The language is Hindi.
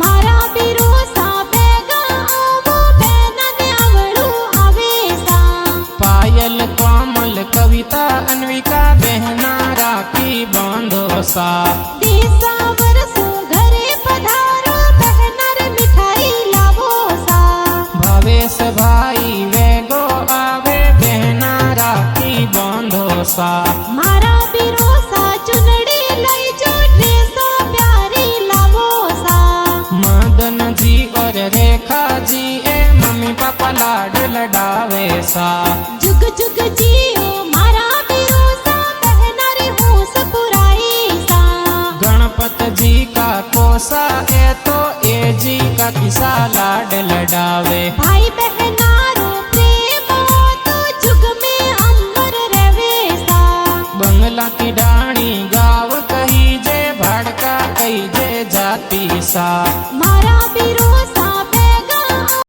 मारा बीरो सा बेगा आवो बेनन आवड़ू आवे सा। पायल कोमल कविता अन्विका बहना राखी बांधो सा। देसा वरसो घरे पधारो बहनर मिठाई लावो सा। भावेश भाई वेगो आवे बहना राखी बांधो सा। मारा बीरो सा चुनड़ी लई जो ड्रेसो प्यारी लावो सा। मदन जी और रेखा जी ए मम्मी पापा लाड लडावे सा। जुग जुग जियो मारा बीरो सा बहनर होश पुराई सा। गणपत जी का कोसा है तो ए जी का किसा लाड लडावे। भाई बहनारो प्रेम तो जुग में अमर रहे सा। बंगला की डाणी गाव कही जे भाड़का कही जे जाती सा। मारा बीरो